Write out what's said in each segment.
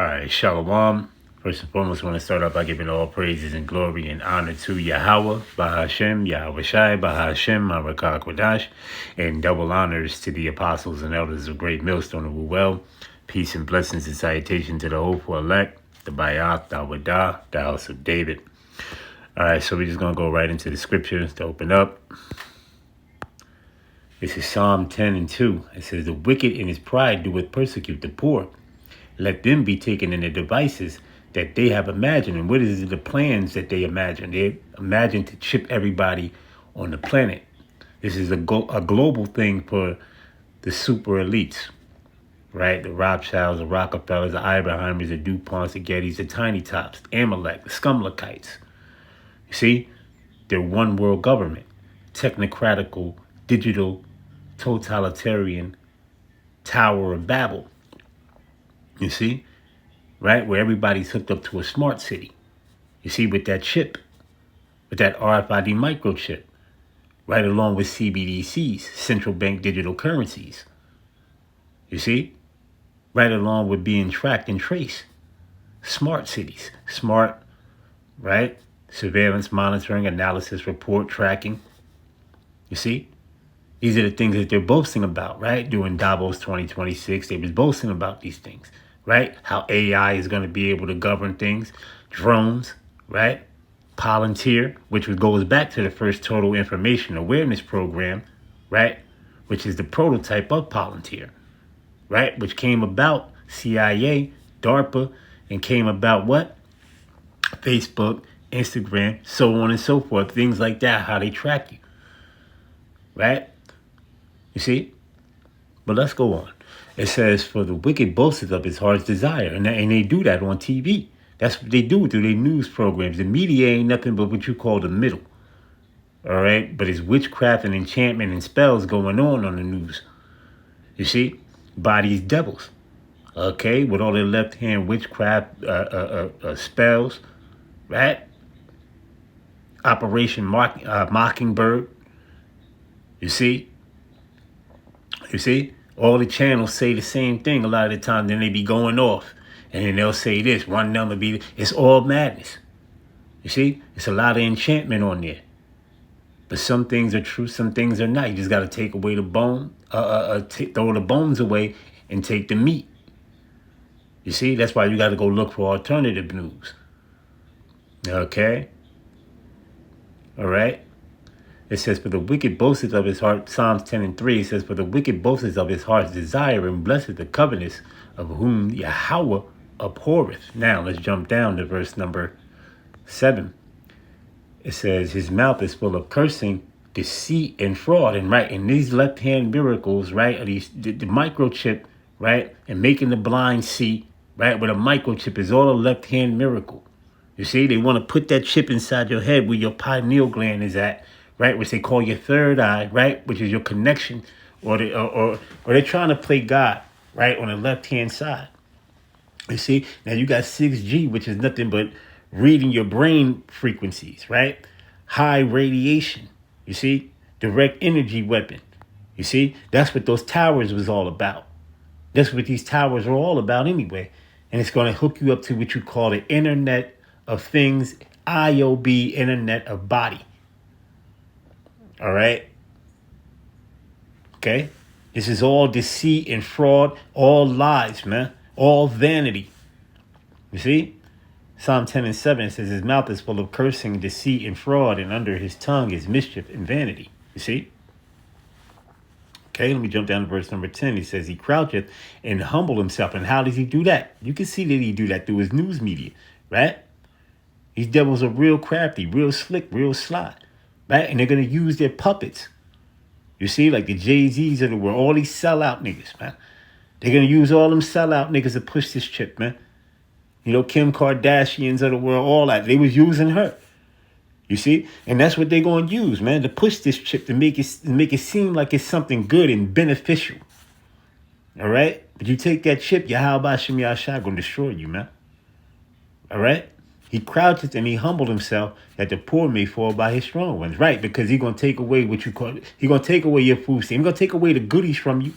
All right, Shalom. First and foremost, I want to start off by giving all praises and glory and honor to Yahweh, Bahashem, Yahweh Shai, Bahashem, Marakah Kodash, and double honors to the apostles and elders of Great Millstone of Well. Peace and blessings and salutation to the hopeful elect, the Bayath, the Awadah, the house of David. All right, so we're just going to go right into the scriptures to open up. This is Psalm 10 and 2. It says, "The wicked in his pride doeth persecute the poor. Let them be taken in the devices that they have imagined." And what is the plans that they imagine? They imagine to chip everybody on the planet. This is a global thing for the super elites, right? The Rothschilds, the Rockefellers, the Oppenheimers, the DuPonts, the Gettys, the Tiny Tops, the Amalek, the Scumlakites. You see, they're one world government, technocratical, digital, totalitarian Tower of Babel. You see, right? Where everybody's hooked up to a smart city. You see, with that chip, with that RFID microchip, right along with CBDCs, central bank digital currencies. You see, right along with being tracked and traced. Smart cities, smart, right? Surveillance, monitoring, analysis, report, tracking. You see, these are the things that they're boasting about, right? During Davos 2026, they was boasting about these things. Right? How AI is going to be able to govern things. Drones, right? Palantir, which goes back to the first Total Information Awareness Program, right? Which is the prototype of Palantir, right? Which came about CIA, DARPA, and came about what? Facebook, Instagram, so on and so forth. Things like that, how they track you, right? You see? But let's go on. It says, "For the wicked boasteth of his heart's desire." And they do that on TV. That's what they do through their news programs. The media ain't nothing but what you call the middle. All right? But it's witchcraft and enchantment and spells going on the news. You see? By these devils. Okay? With all their left-hand witchcraft spells. Right? Operation Mockingbird. You see? You see? All the channels say the same thing a lot of the time. Then they be going off. And then they'll say this. One number be... It's all madness. You see? It's a lot of enchantment on there. But some things are true. Some things are not. You just got to take away the bone. Throw the bones away and take the meat. You see? That's why you got to go look for alternative news. Okay? All right? It says, "For the wicked boasteth of his heart," Psalms 10 and 3, it says, "For the wicked boasteth of his heart's desire, and blessed the covenants of whom Yahweh abhorreth." Now, let's jump down to verse number 7. It says, "His mouth is full of cursing, deceit, and fraud." And right, and these left-hand miracles, right, are the microchip, right, and making the blind see, right, with a microchip is all a left-hand miracle. You see, they want to put that chip inside your head where your pineal gland is at, right, which they call your third eye, right, which is your connection, or they're trying to play God, right, on the left-hand side. You see, now you got 6G, which is nothing but reading your brain frequencies, right? High radiation, you see, direct energy weapon. You see, that's what those towers was all about. That's what these towers are all about anyway. And it's going to hook you up to what you call the Internet of Things, IOB, Internet of Body. All right. Okay. This is all deceit and fraud, all lies, man. All vanity. You see? Psalm 10 and 7 says, "His mouth is full of cursing, deceit, and fraud, and under his tongue is mischief and vanity." You see? Okay, let me jump down to verse number 10. He says, "He croucheth and humble himself." And how does he do that? You can see that he do that through his news media, right? These devils are real crafty, real slick, real sly. Right? And they're going to use their puppets. You see, like the Jay-Z's of the world, all these sellout niggas, man. They're going to use all them sellout niggas to push this chip, man. You know, Kim Kardashians of the world, all that. They was using her. You see? And that's what they're going to use, man, to push this chip, to make it seem like it's something good and beneficial. All right? But you take that chip, Yahweh Shem Yahshua going to destroy you, man. All right? He croucheth and he humbled himself that the poor may fall by his strong ones. Right, because he's going to take away what you call it. He's going to take away your food stamp. He's going to take away the goodies from you.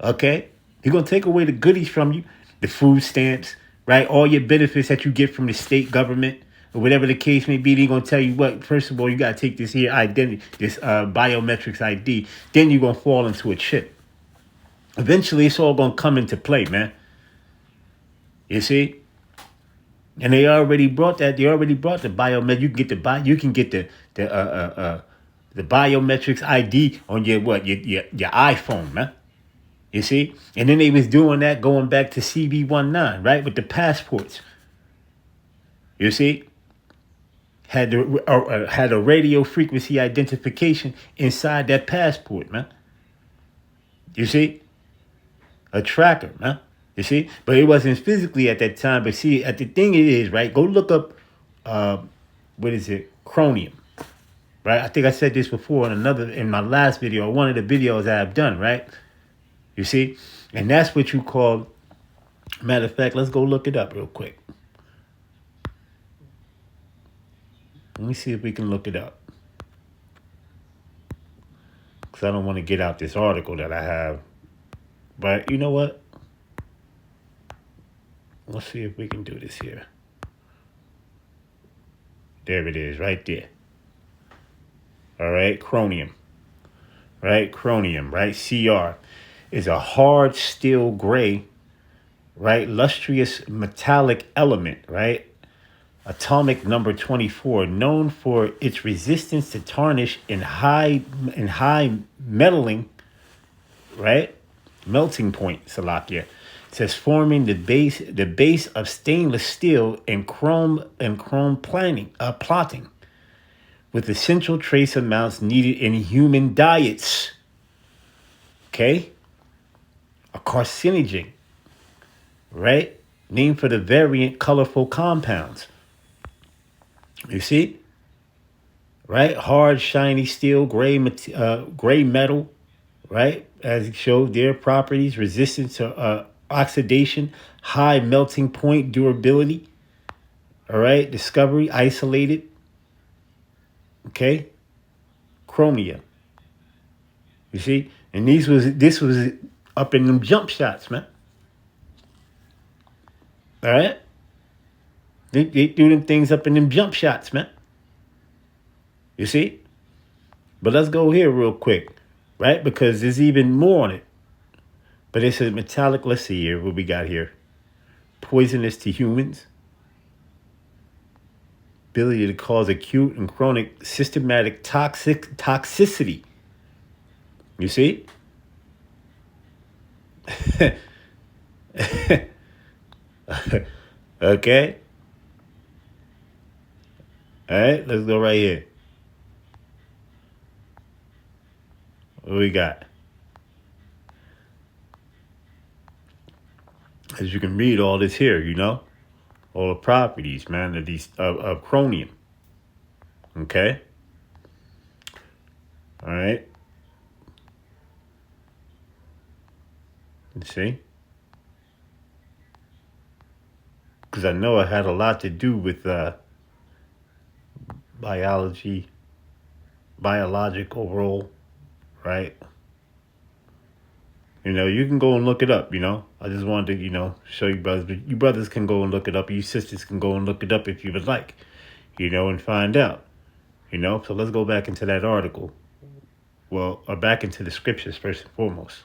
Okay? He's going to take away the goodies from you. the food stamps, right? All your benefits that you get from the state government or whatever the case may be. They're going to tell you what, first of all, you got to take this here identity, this biometrics ID. Then you're going to fall into a chip. Eventually, it's all going to come into play, man. You see? And they already brought that. They already brought the biometric. You can get the biometrics ID on your iPhone, man. You see? And then they was doing that going back to CB19, right? With the passports. You see? Had a radio frequency identification inside that passport, man. You see? A tracker, man. You see? But it wasn't physically at that time. But see, the thing it is, right? Go look up, what is it? Chromium. Right? I think I said this before in my last video, or one of the videos that I've done, right? You see? And that's what you call, matter of fact, let's go look it up real quick. Let me see if we can look it up. Because I don't want to get out this article that I have. But you know what? Let's see if we can do this here. There it is, right there. All right, chromium. Right, chromium, right? CR is a hard steel gray, right? Lustrous metallic element, right? Atomic number 24, known for its resistance to tarnish in high metalling, right? Melting point, Salakia. It says forming the base of stainless steel and chrome plotting with essential trace amounts needed in human diets. Okay? A carcinogen, right? Named for the variant colorful compounds. You see? Right? Hard, shiny steel, gray metal, right? As it showed their properties, resistance to oxidation, high melting point, durability. All right? Discovery, isolated. Okay? Chromium. You see? And this was up in them jump shots, man. All right? They do them things up in them jump shots, man. You see? But let's go here real quick, right? Because there's even more on it. But it says metallic. Let's see here what we got here. Poisonous to humans. Ability to cause acute and chronic systematic toxicity. You see? Okay. All right, let's go right here. What we got? As you can read all this here, you know, all the properties, man, of these of chromium. Okay. All right. You see? Because I know it had a lot to do with biological role, right? You know, you can go and look it up, you know. I just wanted to, you know, show you brothers. But you brothers can go and look it up. You sisters can go and look it up if you would like, you know, and find out, you know. So let's go back into that article. Well, or back into the scriptures first and foremost.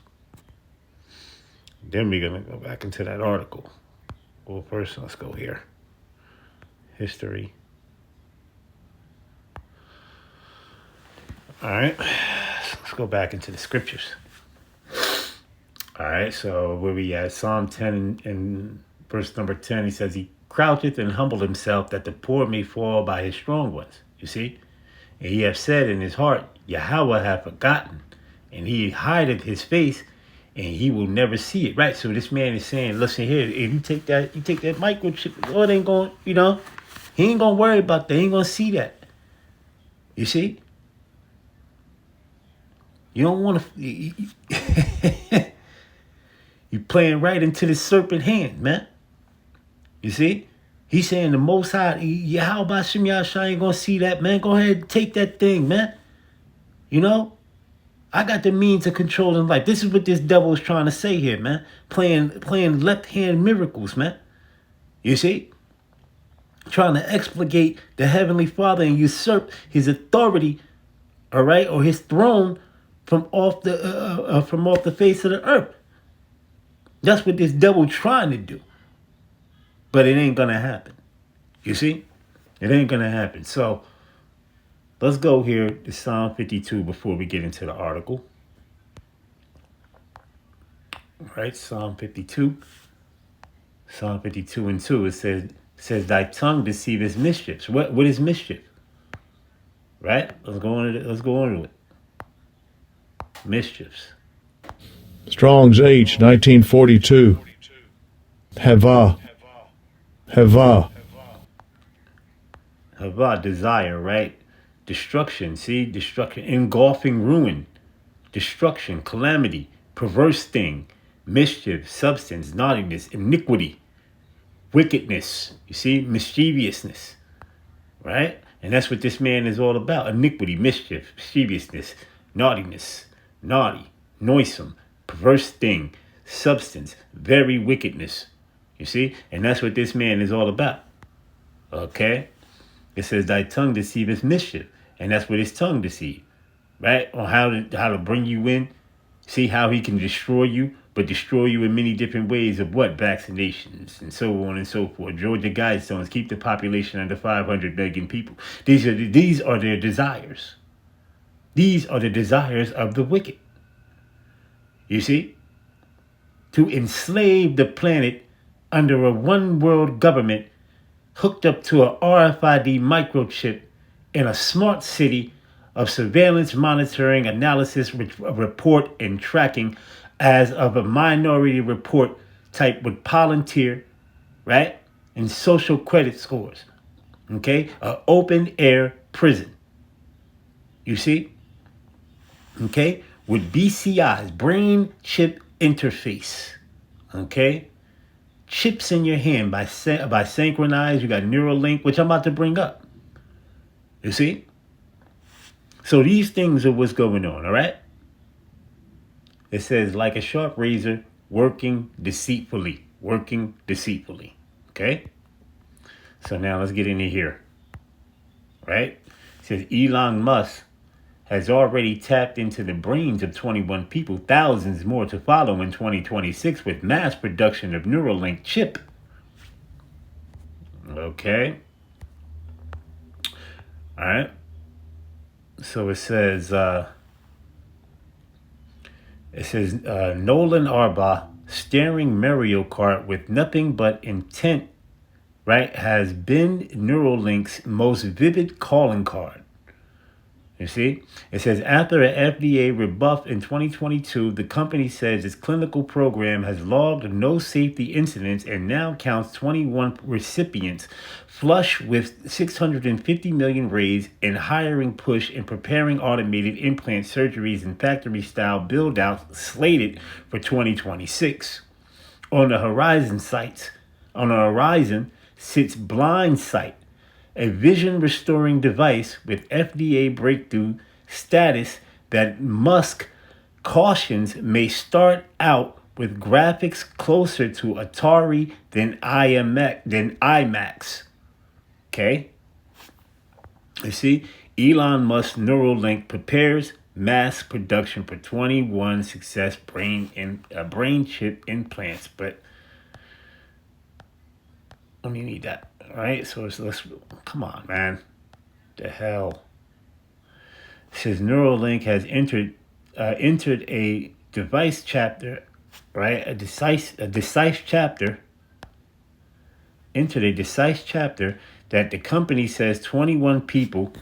Then we're going to go back into that article. Well, first, let's go here. History. All right. Let's go back into the scriptures. All right. So where we at? Psalm 10 and verse number 10, he says, he croucheth and humbled himself that the poor may fall by his strong ones. You see? And he hath said in his heart, Yahweh hath forgotten. And he hideth his face, and he will never see it. Right? So this man is saying, listen here, if you take that microchip, Lord ain't going, you know, he ain't going to worry about that. He ain't going to see that. You see? You don't want to... You playing right into the serpent hand, man. You see? He's saying the Most High, how about Shem Yahshua ain't going to see that, man? Go ahead and take that thing, man. You know? I got the means of controlling life. This is what this devil is trying to say here, man. Playing left hand miracles, man. You see? Trying to explicate the Heavenly Father and usurp his authority, all right, or his throne from off the face of the earth. That's what this devil trying to do. But it ain't gonna happen. You see? It ain't gonna happen. So let's go here to Psalm 52 before we get into the article. All right, Psalm 52. Psalm 52 and 2. It says thy tongue deceiveth mischiefs. What is mischief? Right? Let's go on to it. Mischiefs. Strong's H, 1942. Hava. Hava, desire, right? Destruction, see? Destruction, engulfing ruin. Destruction, calamity, perverse thing, mischief, substance, naughtiness, iniquity, wickedness, you see? Mischievousness, right? And that's what this man is all about. Iniquity, mischief, mischievousness, naughtiness, naughty, noisome, perverse thing, substance, very wickedness. You see? And that's what this man is all about. Okay? It says, thy tongue deceiveth mischief. And that's what his tongue deceives. Right? On how to bring you in. See how he can destroy you, but destroy you in many different ways of what? Vaccinations and so on and so forth. Georgia Guidestones, keep the population under 500 million people. These are their desires. These are the desires of the wicked. You see? To enslave the planet under a one world government hooked up to a RFID microchip in a smart city of surveillance, monitoring, analysis, report, and tracking as of a minority report type with Palantir, right? And social credit scores. Okay? An open air prison. You see? Okay? With BCI's brain chip interface. Okay? Chips in your hand by synchronized. You got Neuralink, which I'm about to bring up. You see? So these things are what's going on, all right? It says, like a sharp razor, working deceitfully. Okay? So now let's get into here. Right? It says, Elon Musk has already tapped into the brains of 21 people, thousands more to follow in 2026 with mass production of Neuralink chip. Okay. All right. So it says Nolan Arbaugh steering Mario Kart with nothing but intent, right, has been Neuralink's most vivid calling card. You see, it says after an FDA rebuff in 2022, the company says its clinical program has logged no safety incidents and now counts 21 recipients, flush with 650 million raised in hiring push and preparing automated implant surgeries and factory style build outs slated for 2026. On the horizon sits Blind Sight, a vision-restoring device with FDA breakthrough status that Musk cautions may start out with graphics closer to Atari than IMAX. Okay? You see, Elon Musk Neuralink prepares mass production for 21 success brain chip implants, but let me need that. All right, so let's come on, man. The hell. It says Neuralink has entered a device chapter, right? Entered a decisive chapter that the company says 21 people.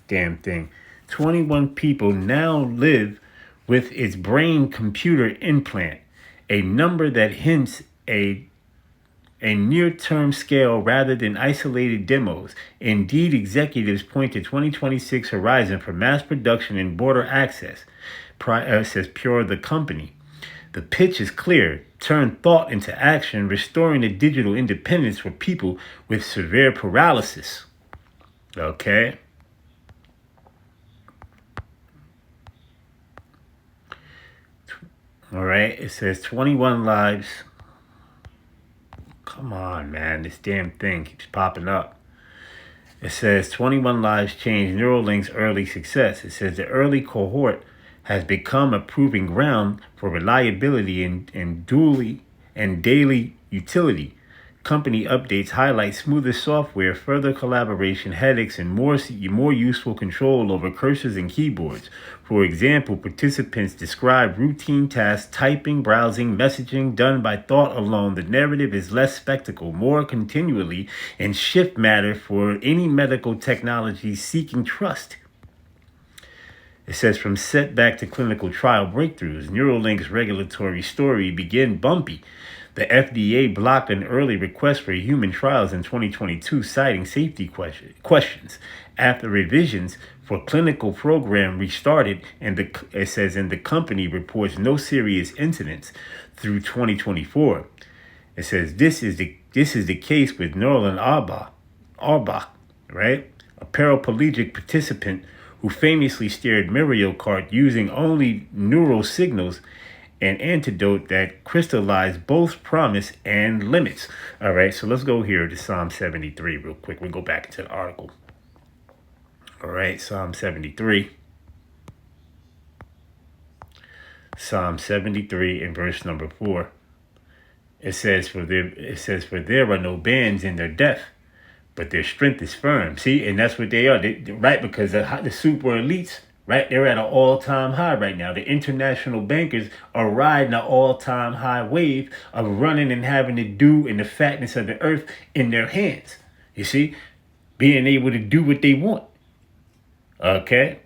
Damn thing. 21 people now live with its brain computer implant, a number that hints a near-term scale rather than isolated demos. Indeed, executives point to 2026 horizon for mass production and border access, says Pure the company. The pitch is clear. Turn thought into action, restoring the digital independence for people with severe paralysis. Okay? All right. It says 21 lives. Come on, man. This damn thing keeps popping up. It says 21 lives changed Neuralink's early success. It says the early cohort has become a proving ground for reliability and daily utility. Company updates highlight smoother software, further collaboration, headaches, and more useful control over cursors and keyboards. For example, participants describe routine tasks, typing, browsing, messaging done by thought alone. The narrative is less spectacle, more continually, and shift matter for any medical technology seeking trust. It says from setback to clinical trial breakthroughs, Neuralink's regulatory story began bumpy. The FDA blocked an early request for human trials in 2022, citing safety questions. After revisions for clinical program restarted, and it says, and the company reports no serious incidents through 2024. It says this is the case with Nolan Arbach, right? A paraplegic participant who famously steered Mario Kart using only neural signals, an antidote that crystallized both promise and limits. All right, so let's go here to Psalm 73 real quick. We'll go back into the article. All right, Psalm 73. Psalm 73 and verse number 4. It says, for there are no bands in their death, but their strength is firm. See, and that's what they are, right? Because the super elites, right? They're at an all-time high right now. The international bankers are riding an all-time high wave of running and having the dew and the fatness of the earth in their hands. You see, being able to do what they want. Okay?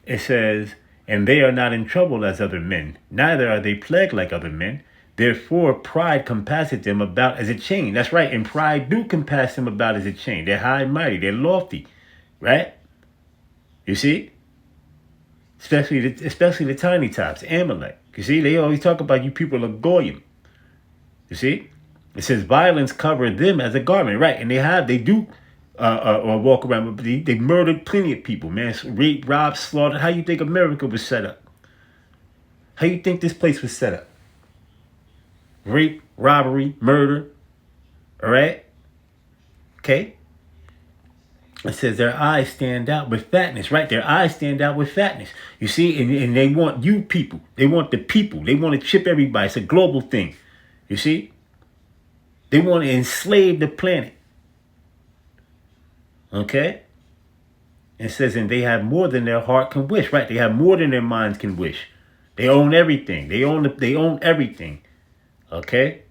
It says, and they are not in trouble as other men, neither are they plagued like other men. Therefore, pride compasseth them about as a chain. That's right. And pride do compass them about as a chain. They're high and mighty. They're lofty. Right? You see? Especially the tiny tops, Amalek. You see? They always talk about you people are goyim. You see? It says violence covered them as a garment. Right. And they do walk around. But they murdered plenty of people, man. Rape, robbed, slaughtered. How you think America was set up? How you think this place was set up? Rape, robbery, murder. All right? Okay? It says their eyes stand out with fatness, right? Their eyes stand out with fatness. You see, and they want you people. They want the people. They want to chip everybody. It's a global thing. You see? They want to enslave the planet. Okay? It says, and they have more than their heart can wish, right? They have more than their minds can wish. They own everything. They own everything. Okay?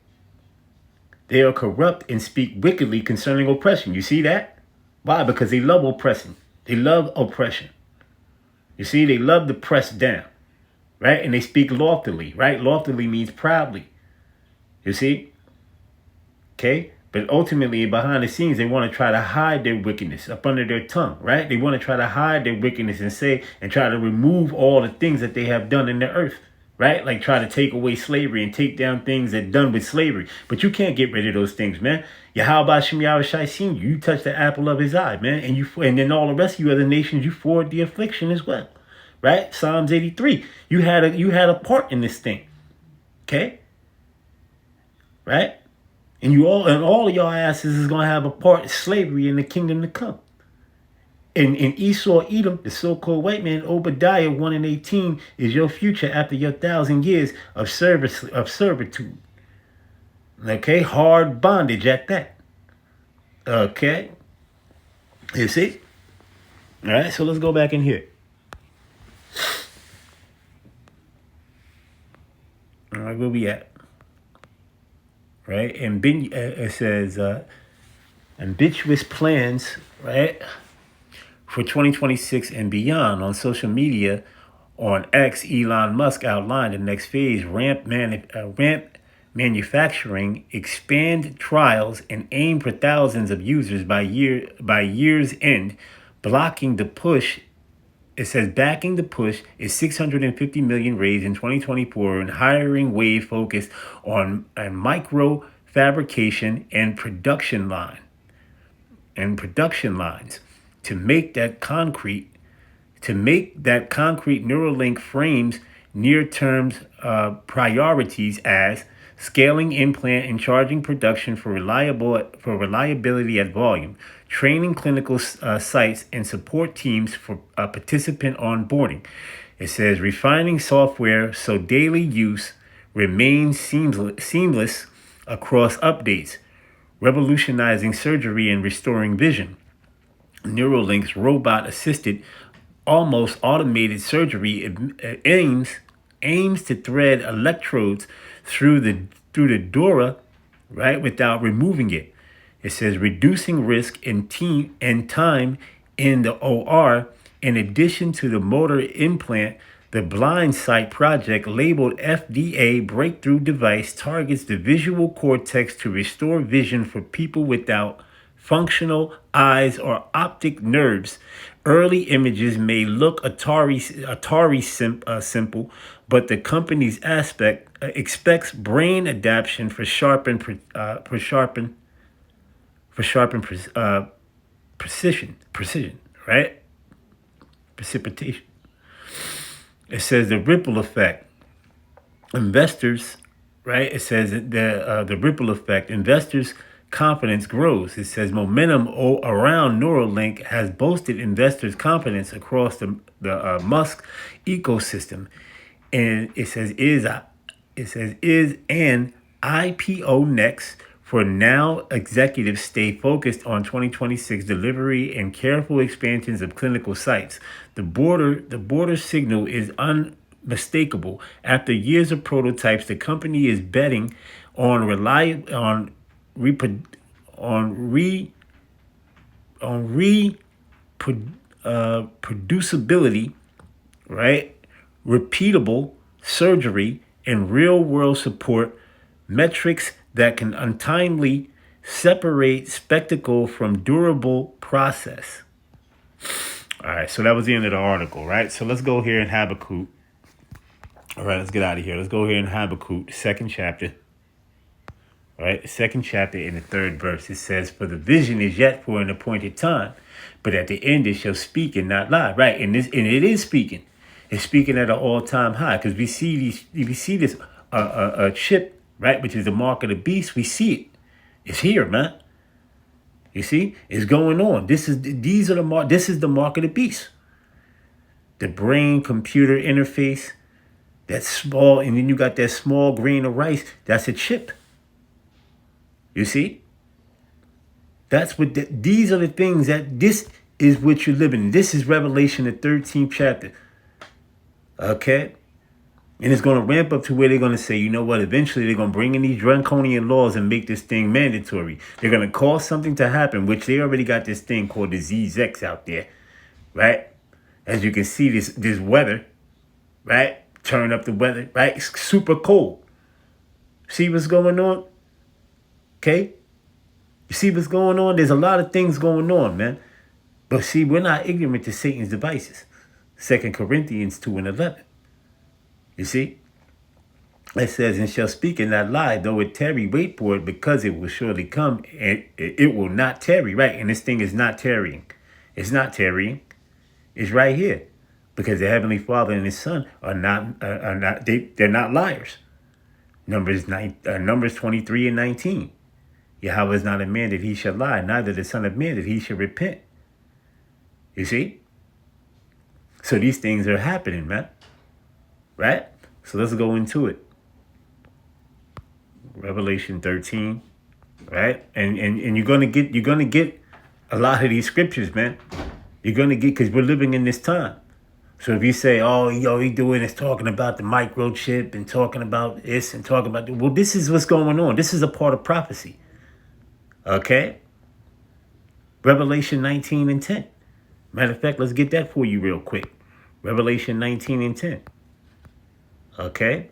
They are corrupt and speak wickedly concerning oppression. You see that? Why? Because they love oppressing. They love oppression. You see, they love to press down. Right? And they speak loftily. Right? Loftily means proudly. You see? Okay? But ultimately, behind the scenes, they want to try to hide their wickedness up under their tongue. Right? They want to try to hide their wickedness and try to remove all the things that they have done in the earth. Right? Like try to take away slavery and take down things that done with slavery. But you can't get rid of those things, man. Yahweh Shem Yahweh Shai seen you. You touched the apple of his eye, man. And then all the rest of you other nations, you forward the affliction as well. Right? Psalms 83. You had a part in this thing. Okay? Right? And all of y'all asses is gonna have a part in slavery in the kingdom to come. And Esau, Edom, the so-called white man, Obadiah 1:18, is your future after your 1,000 years of servitude. Okay, hard bondage at that. Okay, you see? All right, so let's go back in here. All right, where we at? Right, and it says ambitious plans, right? For 2026 and beyond. On social media, on X, Elon Musk outlined the next phase: ramp manufacturing, expand trials, and aim for thousands of users by year's end. Blocking the push. It says backing the push is 650 million raised in 2024, and hiring wave focused on a micro fabrication and production lines. To make that concrete Neuralink frames near-term priorities as scaling implant and charging production for reliability at volume, training clinical sites and support teams for participant onboarding. It says refining software so daily use remains seamless across updates, revolutionizing surgery and restoring vision. Neuralink's robot-assisted, almost automated surgery aims to thread electrodes through the dura, right, without removing it. It says reducing risk and time in the OR. In addition to the motor implant, the blind sight project, labeled FDA breakthrough device, targets the visual cortex to restore vision for people without functional eyes or optic nerves. Early images may look simple, but the company's expects brain adaptation for sharpened precision, right? Precipitation. It says the ripple effect. Investors, right? It says the ripple effect. Investors' confidence grows. It says momentum around Neuralink has boosted investors' confidence across the Musk ecosystem, and it says is an IPO next. For now, executives stay focused on 2026 delivery and careful expansions of clinical sites. The border signal is unmistakable. After years of prototypes, the company is betting on producibility, right? Repeatable surgery and real-world support metrics that can untimely separate spectacle from durable process. All right, so that was the end of the article, right? So let's go here in Habakkuk. All right, let's get out of here. Let's go here in Habakkuk, second chapter. All right, second chapter in the third verse. It says, "For the vision is yet for an appointed time, but at the end it shall speak and not lie." Right, and it is speaking. It's speaking at an all-time high because we see this chip, right, which is the mark of the beast. We see it. It's here, man. You see, it's going on. This is the mark of the beast. The brain-computer interface, that small, and then you got that small grain of rice. That's a chip. You see, that's what these are the things this is what you're living in. This is Revelation, the 13th chapter. Okay. And it's going to ramp up to where they're going to say, you know what, eventually they're going to bring in these draconian laws and make this thing mandatory. They're going to cause something to happen, which they already got this thing called the ZX out there, right? As you can see, this weather, right? Turn up the weather, right? It's super cold. See what's going on? Okay? You see what's going on? There's a lot of things going on, man. But see, we're not ignorant to Satan's devices. 2 Corinthians 2:11. You see? It says, "And shall speak and not lie, though it tarry, wait for it, because it will surely come, and it will not tarry." Right? And this thing is not tarrying. It's not tarrying. It's right here. Because the Heavenly Father and His Son are not they're not liars. Numbers 23:19. Yahweh is not a man that He shall lie, neither the Son of Man that He shall repent. You see? So these things are happening, man. Right? So let's go into it. Revelation 13, right? And you're gonna get a lot of these scriptures, man. You're gonna get, because we're living in this time. So if you say, "Oh, he doing is talking about the microchip and talking about this and talking about," well, this is what's going on. This is a part of prophecy. Okay? Revelation 19:10. Matter of fact, let's get that for you real quick. Revelation 19:10. Okay?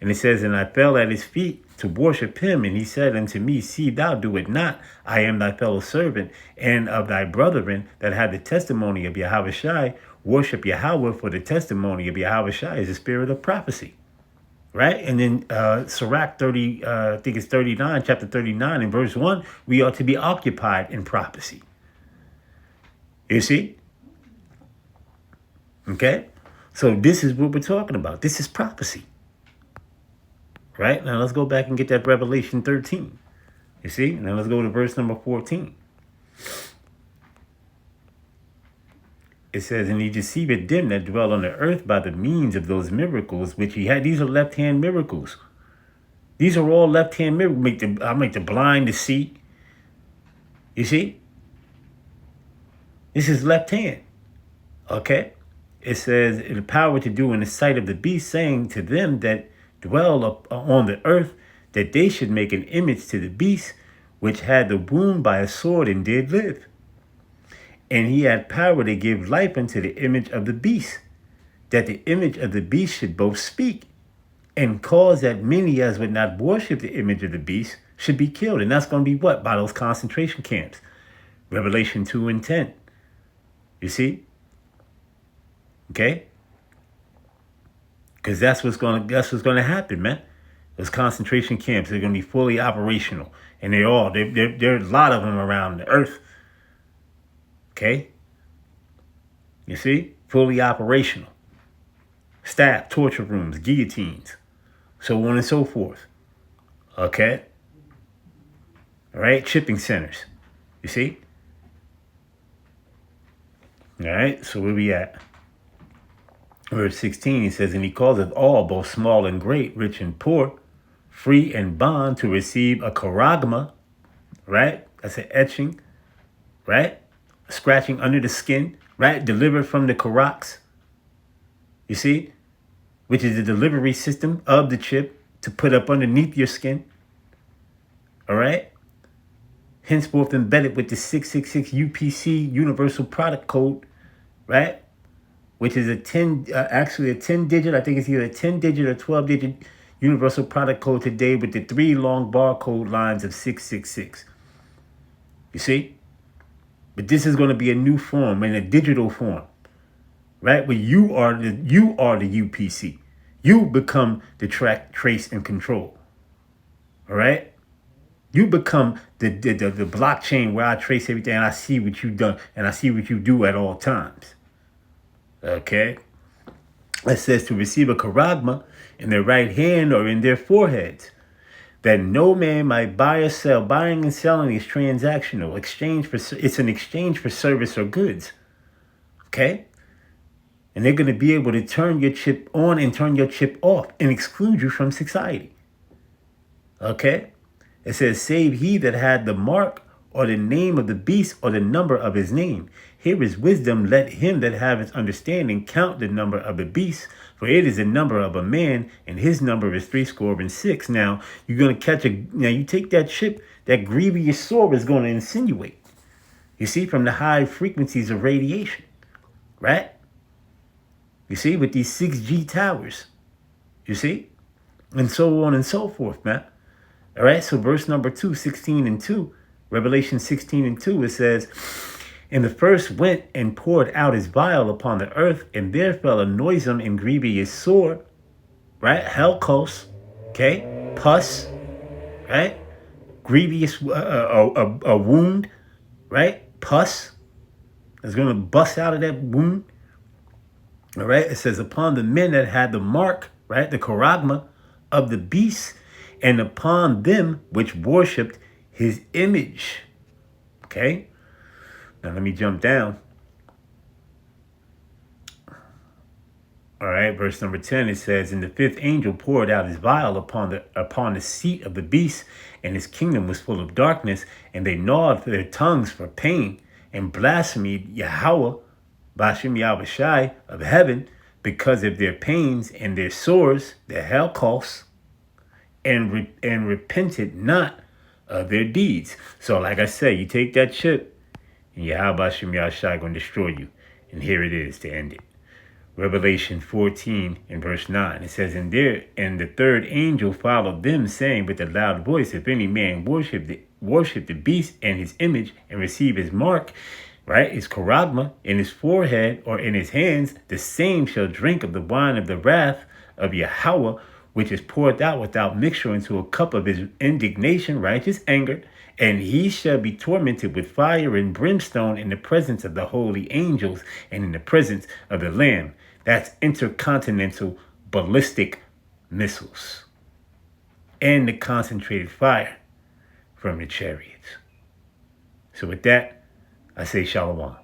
And it says, "And I fell at His feet to worship Him. And He said unto me, See thou do it not. I am thy fellow servant and of thy brethren that have the testimony of Yahushai. Worship Yahweh, for the testimony of Yahushai is the spirit of prophecy." Right? And then Sirach 30, I think it's 39, chapter 39 and verse 1, we are to be occupied in prophecy. You see? Okay? So this is what we're talking about. This is prophecy. Right? Now let's go back and get that Revelation 13. You see? Now let's go to verse number 14. It says, and he deceived them that dwell on the earth by the means of those miracles which he had. These are left-hand miracles. These are all left-hand miracles. I make the blind to see. You see? This is left hand. Okay? It says, the power to do in the sight of the beast, saying to them that dwell on the earth, that they should make an image to the beast, which had the wound by a sword and did live. And he had power to give life unto the image of the beast, that the image of the beast should both speak, and cause that many as would not worship the image of the beast should be killed. And that's going to be what? By those concentration camps. Revelation 2 and 10. You see? Okay? Because that's what's going to happen, man. Those concentration camps are going to be fully operational. And there are a lot of them around the earth. Okay? You see? Fully operational. Staff, torture rooms, guillotines, so on and so forth. Okay? All right? Shipping centers. You see? All right? So where we at? Verse 16, he says, and he causeth all, both small and great, rich and poor, free and bond, to receive a charagma, right? That's an etching, right? Scratching under the skin, right? Delivered from the karax, you see? Which is the delivery system of the chip to put up underneath your skin, all right? Henceforth embedded with the 666 UPC Universal Product Code, right? Which is a 10-digit, I think it's either a 10-digit or 12-digit universal product code today with the 3 long barcode lines of 666. You see? But this is going to be a new form, in a digital form, right? Where you are the UPC. You become the track, trace, and control. All right? You become the blockchain where I trace everything and I see what you've done and I see what you do at all times. Okay, it says to receive a charagma in their right hand or in their foreheads, that no man might buy or sell. Buying and selling is transactional. It's an exchange for service or goods. Okay, and they're going to be able to turn your chip on and turn your chip off and exclude you from society. Okay, it says, save he that had the mark or the name of the beast or the number of his name. Here is wisdom. Let him that haveth understanding count the number of the beast, for it is the number of a man, and his number is 66. Now, you're going to now you take that chip, that grievous sword is going to insinuate, you see, from the high frequencies of radiation, right? You see, with these 6G towers, you see, and so on and so forth, man. All right, so verse number 2, 16 and 2, Revelation 16 and 2, it says, and the first went and poured out his vial upon the earth, and there fell a noisome and grievous sore, right? Helkos, okay? Pus, right? Grievous, a wound, right? Pus is going to bust out of that wound, all right? It says, upon the men that had the mark, right? The charagma of the beast, and upon them which worshipped his image, okay? Now let me jump down. All right, verse number 10, it says, and the fifth angel poured out his vial upon the seat of the beast, and his kingdom was full of darkness, and they gnawed their tongues for pain, and blasphemed Yahweh, Bashem Yahushai of heaven, because of their pains and their sores, their holocaust, and repented not of their deeds. So like I say, you take that chip, and Yahweh Bashem Yahushai going to destroy you. And here it is to end it. Revelation 14 and verse 9. It says, and the third angel followed them, saying with a loud voice, if any man worship the beast and his image, and receive his mark, right, his charagma, in his forehead or in his hands, the same shall drink of the wine of the wrath of Yahweh, which is poured out without mixture into a cup of his indignation, righteous anger, and he shall be tormented with fire and brimstone in the presence of the holy angels and in the presence of the Lamb. That's intercontinental ballistic missiles and the concentrated fire from the chariots. So with that, I say shalom.